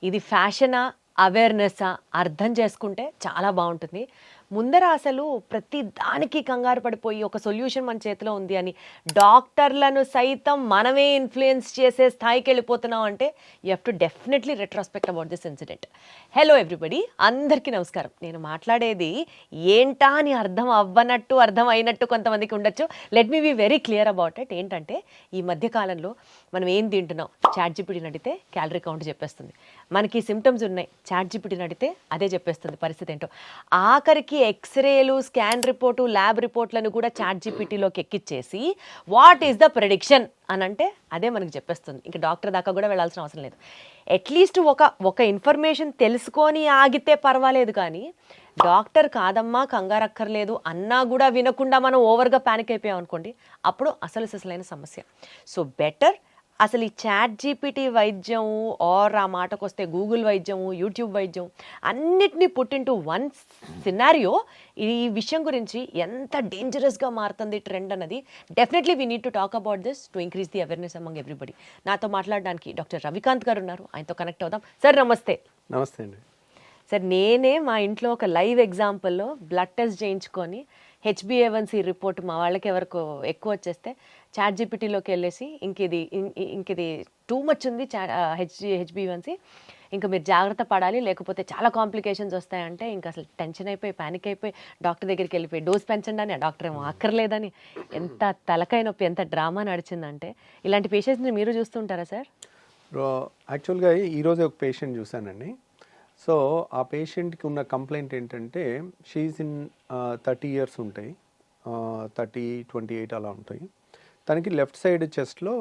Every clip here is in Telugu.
ఇది ఫ్యాషనా, అవేర్‌నెస్సా అర్థం చేసుకుంటే చాలా బావుంటుంది. ముందర అసలు ప్రతి దానికి కంగారు పడిపోయి ఒక సొల్యూషన్ మన చేతిలో ఉంది అని డాక్టర్లను సైతం మనమే ఇన్‌ఫ్లూయెన్స్ చేసే స్థాయికెళ్ళిపోతున్నాం అంటే you have to definitely retrospect about this incident. Hello everybody, అందరికీ నమస్కారం. నేను మాట్లాడేది ఏంటా అని అర్థం అవ్వనట్టు, అర్థం అయినట్టు కొంతమందికి ఉండొచ్చు. Let me be very clear about it. ఏంటంటే ఈ మధ్య కాలంలో మనం ఏం తింటున్నాం చాట్‌జీపీటీని అడిగితే క్యాలరీ కౌంట్ చెప్పేస్తుంది. మనకి సిమ్టమ్స్ ఉన్నాయి, చాట్‌జీపీటీని అడిగితే అదే చెప్పేస్తుంది పరిస్థితి ఏంటో. ఆఖరికి ఎక్స్రేలు, స్కాన్ రిపోర్టు, ల్యాబ్ రిపోర్ట్లను కూడా చాట్‌జీపీటీలోకి ఎక్కిచ్చేసి వాట్ ఈస్ ద ప్రెడిక్షన్ అని అంటే అదే మనకు చెప్పేస్తుంది. ఇంకా డాక్టర్ దాకా కూడా వెళ్ళాల్సిన అవసరం లేదు. అట్లీస్ట్ ఒక ఇన్ఫర్మేషన్ తెలుసుకొని ఆగితే పర్వాలేదు, కానీ డాక్టర్ కాదమ్మా కంగారక్కర్లేదు అన్నా కూడా వినకుండా మనం ఓవర్గా ప్యానిక్ అయిపోయాం అనుకోండి, అప్పుడు అసలైన సమస్య. సో బెటర్ అసలు ఈ చాట్‌జీపీటీ వైద్యం ఆర్ ఆ మాటకొస్తే గూగుల్ వైద్యం, యూట్యూబ్ వైద్యం అన్నిటినీ పుట్ ఇంటూ వన్ సినారియో. ఈ విషయం గురించి ఎంత డేంజరస్గా మారుతుంది ట్రెండ్ అన్నది definitely we need to talk about this to increase the awareness among everybody. నాతో మాట్లాడడానికి డాక్టర్ రవికాంత్ గారు ఉన్నారు, ఆయనతో కనెక్ట్ అవుదాం. సార్ నమస్తే. నమస్తే అండి. సార్, నేనే మా ఇంట్లో ఒక లైవ్ ఎగ్జాంపుల్లో బ్లడ్ టెస్ట్ చేయించుకొని HbA1c రిపోర్ట్ మా వాళ్ళకి ఎవరికి ఎక్కువ వచ్చేస్తే చాట్‌జీపీటీలోకి వెళ్ళేసి ఇంకిది టూ మచ్ ఉంది HbA1c, ఇంకా మీరు జాగ్రత్త పడాలి లేకపోతే చాలా కాంప్లికేషన్స్ వస్తాయంటే ఇంకా అసలు టెన్షన్ అయిపోయి ప్యానిక్ అయిపోయి డాక్టర్ దగ్గరికి వెళ్ళిపోయి డోస్ పెంచండి అని, ఆ డాక్టర్ ఏమో అక్కర్లేదని, ఎంత తలకాయ నొప్పి, ఎంత డ్రామా నడిచిందంటే. ఇలాంటి పేషెంట్స్ని మీరు చూస్తుంటారా సార్? యాక్చువల్గా ఈరోజు ఒక పేషెంట్ చూశానండి. సో ఆ పేషెంట్కి ఉన్న కంప్లైంట్ ఏంటంటే షీఈస్ ఇన్ 30 years ఉంటాయి, 30, 28 అలా ఉంటాయి. తనకి లెఫ్ట్ సైడ్ చెస్ట్లో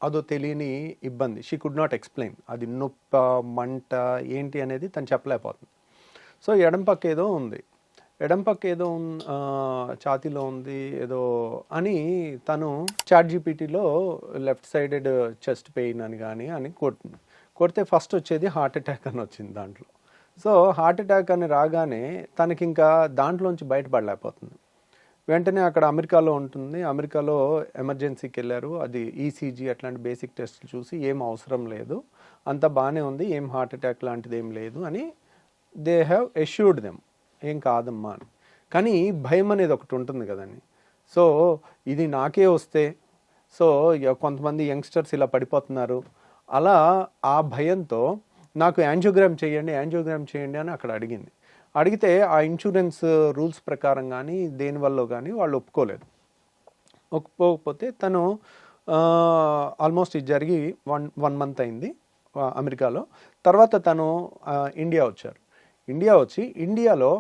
అదో తెలియని ఇబ్బంది, షీ కుడ్ నాట్ ఎక్స్ప్లెయిన్. అది నొప్ప, మంట ఏంటి అనేది తను చెప్పలేకపోతుంది. సో ఎడం పక్క ఏదో ఉంది, ఛాతీలో ఉంది ఏదో అని తను చాట్‌జీపీటీలో లెఫ్ట్ సైడెడ్ చెస్ట్ పెయిన్ అని కొడితే ఫస్ట్ వచ్చేది హార్ట్ అటాక్ అని వచ్చింది దాంట్లో. సో హార్ట్ అటాక్ అని రాగానే తనకి ఇంకా దాంట్లోంచి బయటపడలేకపోతుంది. వెంటనే అక్కడ అమెరికాలో ఉంటుంది, అమెరికాలో ఎమర్జెన్సీకి వెళ్ళారు. అది ఈసీజీ అట్లాంటి బేసిక్ టెస్ట్లు చూసి ఏం అవసరం లేదు, అంత బాగానే ఉంది, ఏం హార్ట్ అటాక్ లాంటిది ఏం లేదు అని దే హ్యావ్ ఎష్యూర్డ్ దెమ్, ఏం కాదమ్మా అని. కానీ భయం అనేది ఒకటి ఉంటుంది కదండి. సో ఇది నాకే వస్తే, సో కొంతమంది యంగ్స్టర్స్ ఇలా పడిపోతున్నారు, అలా ఆ భయంతో నాకు యాంజియోగ్రామ్ చేయండి అని అక్కడ అడిగితే ఆ ఇన్సూరెన్స్ రూల్స్ ప్రకారం కానీ దేనివల్ల కానీ వాళ్ళు ఒప్పుకోకపోతే తను ఆల్మోస్ట్ ఇది జరిగి వన్ మంత్ అయింది అమెరికాలో. తర్వాత తను ఇండియా వచ్చి ఇండియాలో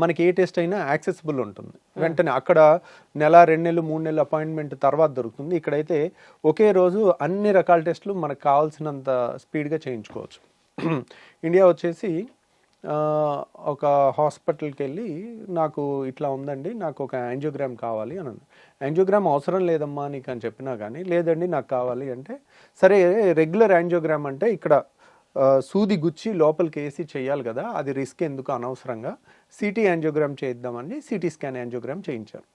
మనకి ఏ టెస్ట్ అయినా యాక్సెసిబుల్ ఉంటుంది, వెంటనే అక్కడ 1, 2 నెలలు, 3 నెలలు అపాయింట్మెంట్ తర్వాత దొరుకుతుంది. ఇక్కడైతే ఒకే రోజు అన్ని రకాల టెస్టులు మనకు కావాల్సినంత స్పీడ్గా చేయించుకోవచ్చు. ఇండియా వచ్చేసి ఒక హాస్పిటల్కి వెళ్ళి నాకు ఇట్లా ఉందండి, నాకు ఒక యాంజియోగ్రామ్ కావాలి అని అన్నాను. యాంజియోగ్రామ్ అవసరం లేదమ్మా నీకు అని చెప్పినా కానీ లేదండి నాకు కావాలి అంటే, సరే రెగ్యులర్ యాంజియోగ్రామ్ అంటే ఇక్కడ సూది గుచ్చి లోపలికి వేసి చేయాలి కదా, అది రిస్క్ ఎందుకు అనవసరంగా సిటీ యాంజియోగ్రామ్ చేద్దామని సిటీ స్కాన్ యాంజియోగ్రామ్ చేయించారు.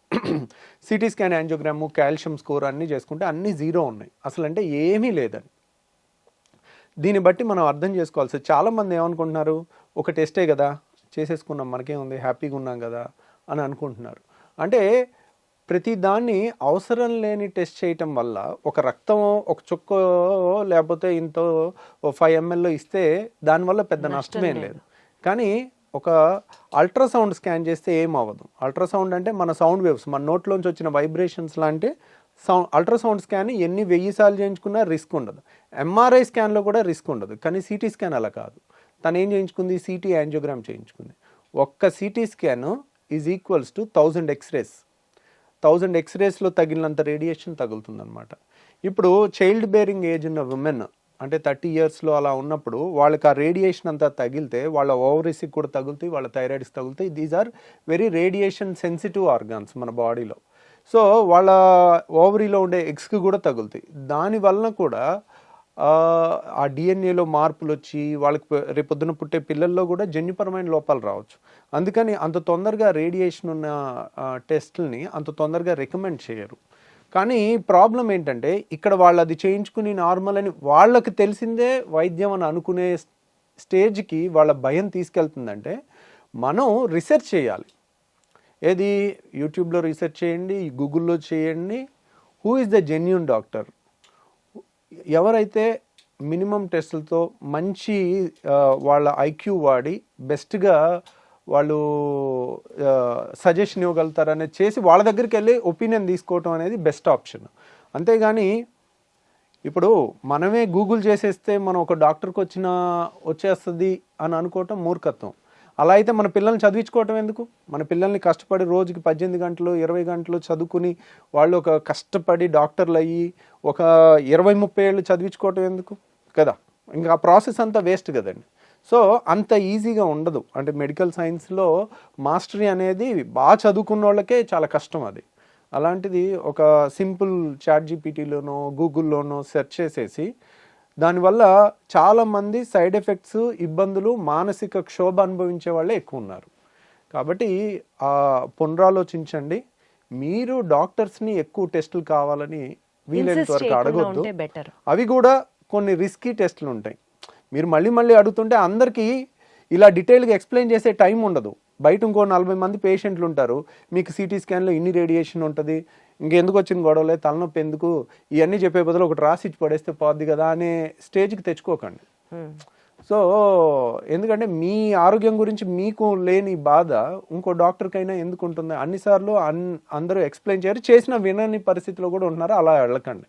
CT scan angiogram, calcium score అన్నీ చేసుకుంటే అన్నీ 0 ఉన్నాయి, అసలు అంటే ఏమీ లేదని. దీన్ని బట్టి మనం అర్థం చేసుకోవాల్సి, చాలామంది ఏమనుకుంటున్నారు, ఒక టెస్టే కదా చేసేసుకున్నాం మనకేముంది హ్యాపీగా ఉన్నాం కదా అని అనుకుంటున్నారు. అంటే ప్రతి దాన్ని అవసరం లేని టెస్ట్ చేయటం వల్ల ఒక రక్తం ఒక చుక్క లేకపోతే ఇంతో 5 ml ఇస్తే దానివల్ల పెద్ద నష్టమేం లేదు. కానీ ఒక అల్ట్రాసౌండ్ స్కాన్ చేస్తే ఏం అవ్వదు. అల్ట్రాసౌండ్ అంటే మన సౌండ్ వేవ్స్, మన నోట్లోంచి వచ్చిన వైబ్రేషన్స్ లాంటి అల్ట్రాసౌండ్ స్కాన్ ఎన్ని 1000 సార్లు చేయించుకున్నా రిస్క్ ఉండదు. ఎంఆర్ఐ స్కాన్లో కూడా రిస్క్ ఉండదు. కానీ సిటీ స్కాన్ అలా కాదు. తను ఏం చేయించుకుంది, సిటీ యాంజియోగ్రామ్ చేయించుకుంది. ఒక్క CT scan is equals to 1000 X-rays. 1000 ఎక్స్రేస్లో తగిలినంత రేడియేషన్ తగులుతుందన్నమాట. ఇప్పుడు చైల్డ్ బేరింగ్ ఏజ్ ఉన్న ఉమెన్ అంటే 30 yearsలో అలా ఉన్నప్పుడు వాళ్ళకి ఆ రేడియేషన్ అంతా తగిలితే వాళ్ళ ఓవరీస్కి కూడా తగులుతాయి, వాళ్ళ థైరాయిడ్స్కి తగులుతాయి. These are very radiation sensitive organs మన బాడీలో. సో వాళ్ళ ఓవరీలో ఉండే ఎగ్స్కి కూడా తగులుతాయి. దానివలన కూడా ఆ డిఎన్ఏలో మార్పులు వచ్చి వాళ్ళకి రేపొద్దున పుట్టే పిల్లల్లో కూడా జన్యుపరమైన లోపాలు రావచ్చు. అందుకని అంత తొందరగా రేడియేషన్ ఉన్న టెస్ట్లని అంత తొందరగా రికమెండ్ చేయరు. కానీ ప్రాబ్లం ఏంటంటే ఇక్కడ వాళ్ళు అది చేయించుకుని నార్మల్ అని వాళ్ళకి తెలిసిందే వైద్యం అని అనుకునే స్టేజ్కి వాళ్ళ భయం తీసుకెళ్తుందంటే మనం రీసెర్చ్ చేయాలి. ఏది యూట్యూబ్లో రీసెర్చ్ చేయండి, గూగుల్లో చేయండి. Who is the genuine doctor, ఎవరైతే మినిమం టెస్టులతో మంచి వాళ్ళ ఐక్యూ వాడి బెస్ట్గా వాళ్ళు సజెషన్ ఇవ్వగలుగుతారనేది చేసి వాళ్ళ దగ్గరికి వెళ్ళి ఒపీనియన్ తీసుకోవటం అనేది బెస్ట్ ఆప్షన్. అంతేగాని ఇప్పుడు మనమే గూగుల్ చేసేస్తే మనం ఒక డాక్టర్కి వచ్చేస్తుంది అని అనుకోవటం మూర్ఖత్వం. అలా అయితే మన పిల్లల్ని చదివించుకోవటం ఎందుకు? మన పిల్లల్ని కష్టపడి రోజుకి 18 గంటలు 20 గంటలు చదువుకుని వాళ్ళు ఒక కష్టపడి డాక్టర్లు అయ్యి ఒక 20-30 ఏళ్ళు చదివించుకోవటం ఎందుకు కదా? ఇంకా ఆ ప్రాసెస్ అంతా వేస్ట్ కదండి. సో అంత ఈజీగా ఉండదు. అంటే మెడికల్ సైన్స్లో మాస్టరీ అనేది బాగా చదువుకున్న వాళ్ళకే చాలా కష్టం అది. అలాంటిది ఒక సింపుల్ ChatGPTలోనో గూగుల్లోనో సెర్చ్ చేసేసి దానివల్ల చాలామంది సైడ్ ఎఫెక్ట్స్, ఇబ్బందులు, మానసిక క్షోభ అనుభవించే వాళ్ళే ఎక్కువ ఉన్నారు. కాబట్టి పునరాలోచించండి. మీరు డాక్టర్స్ని ఎక్కువ టెస్టులు కావాలని వీలైనంత వరకు అడగొద్దు. అవి కూడా కొన్ని రిస్కీ టెస్టులు ఉంటాయి. మీరు మళ్ళీ మళ్ళీ అడుగుతుంటే అందరికీ ఇలా డీటెయిల్గా ఎక్స్ప్లెయిన్ చేసే టైం ఉండదు. బయట ఇంకో 40 మంది పేషెంట్లు ఉంటారు, మీకు సిటీ స్కాన్లో ఇన్ని రేడియేషన్ ఉంటుంది, ఇంకెందుకు వచ్చిన గొడవలే, తలనొప్పి ఎందుకు, ఇవన్నీ చెప్పే బదులు ఒకటి రాసి ఇచ్చి పడేస్తే పోద్ది కదా అనే స్టేజ్కి తెచ్చుకోకండి. సో ఎందుకంటే మీ ఆరోగ్యం గురించి మీకు లేని బాధ ఇంకో డాక్టర్కైనా ఎందుకు ఉంటుంది? అన్నిసార్లు అందరూ ఎక్స్ప్లెయిన్ చేయరు, చేసిన వినని పరిస్థితిలో కూడా ఉంటున్నారు. అలా వెళ్ళకండి.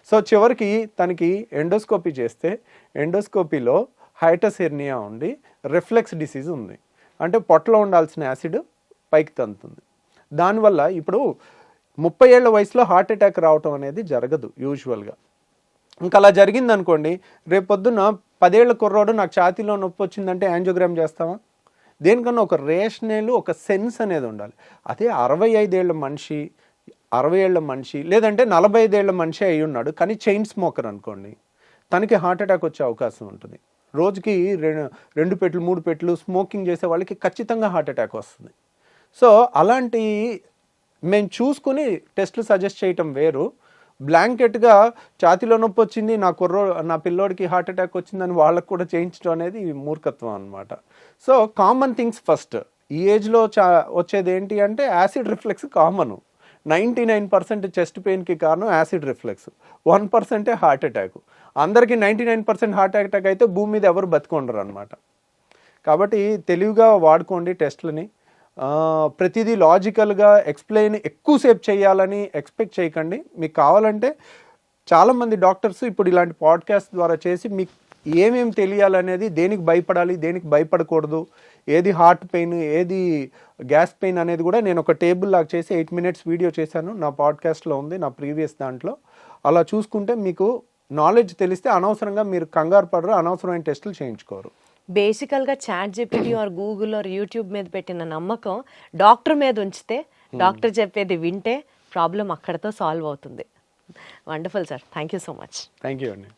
సో చివరికి తనకి ఎండోస్కోపీ చేస్తే ఎండోస్కోపీలో హైటస్ హెర్నియా ఉండి రిఫ్లెక్స్ డిసీజ్ ఉంది. అంటే పొట్టలో ఉండాల్సిన యాసిడ్ పైకి తంతుంది. దానివల్ల ఇప్పుడు 30 ఏళ్ల వయసులో హార్ట్ అటాక్ రావటం అనేది జరగదు యూజువల్గా. ఇంకా అలా జరిగింది అనుకోండి, రేపొద్దున 10 ఏళ్ల కుర్రోడు నాకు ఛాతీలో నొప్పి వచ్చిందంటే యాంజియోగ్రామ్ చేస్తావా? దేనికన్నా ఒక రేషనల్, ఒక సెన్స్ అనేది ఉండాలి. అదే 65 ఏళ్ల మనిషి, 60 ఏళ్ల మనిషి, లేదంటే 45 ఏళ్ల మనిషి అయి ఉన్నాడు కానీ చైన్ స్మోకర్ అనుకోండి, తనకి హార్ట్ అటాక్ వచ్చే అవకాశం ఉంటుంది. రోజుకి 2 పెట్లు 3 పెట్లు స్మోకింగ్ చేసే వాళ్ళకి ఖచ్చితంగా హార్ట్ అటాక్ వస్తుంది. సో అలాంటి మేము చూసుకుని టెస్టులు సజెస్ట్ చేయటం వేరు. బ్లాంకెట్గా ఛాతీలో నొప్పి వచ్చింది, నా పిల్లోడికి హార్ట్ అటాక్ వచ్చిందని వాళ్ళకు కూడా చేయించడం అనేది మూర్ఖత్వం అనమాట. So common things first. ఈ ఏజ్లో వచ్చేది ఏంటి అంటే యాసిడ్ రిఫ్లెక్స్ కామన్. 99% చెస్ట్ పెయిన్కి కారణం యాసిడ్ రిఫ్లెక్స్, 1% హార్ట్ అటాక్. అందరికీ 99% హార్ట్ అటాక్ అయితే భూమి మీద ఎవరు బతికొండరు అనమాట. కాబట్టి తెలివిగా వాడుకోండి టెస్ట్లని. ప్రతిదీ లాజికల్గా ఎక్స్ప్లెయిన్ ఎక్కువసేపు చేయాలని ఎక్స్పెక్ట్ చేయకండి. మీకు కావాలంటే చాలామంది డాక్టర్స్ ఇప్పుడు ఇలాంటి పాడ్కాస్ట్ ద్వారా చేసి మీకు ఏమేమి తెలియాలనేది, దేనికి భయపడాలి, దేనికి భయపడకూడదు, ఏది హార్ట్ పెయిన్, ఏది గ్యాస్ పెయిన్ అనేది కూడా నేను ఒక టేబుల్ లాగా చేసి 8 minutes వీడియో చేశాను. నా పాడ్కాస్ట్లో ఉంది, నా ప్రీవియస్ దాంట్లో. అలా చూసుకుంటే మీకు నాలెడ్జ్ తెలిస్తే అనవసరంగా మీరు కంగారు పడరు, అనవసరమైన టెస్టులు చేయించుకోరు. బేసికల్గా ChatGPT are Google or YouTube మీద పెట్టిన నమ్మకం డాక్టర్ మీద ఉంచితే, డాక్టర్ చెప్పేది వింటే ప్రాబ్లం అక్కడతో సాల్వ్ అవుతుంది. Wonderful sir, thank you so much. Thank you అండి.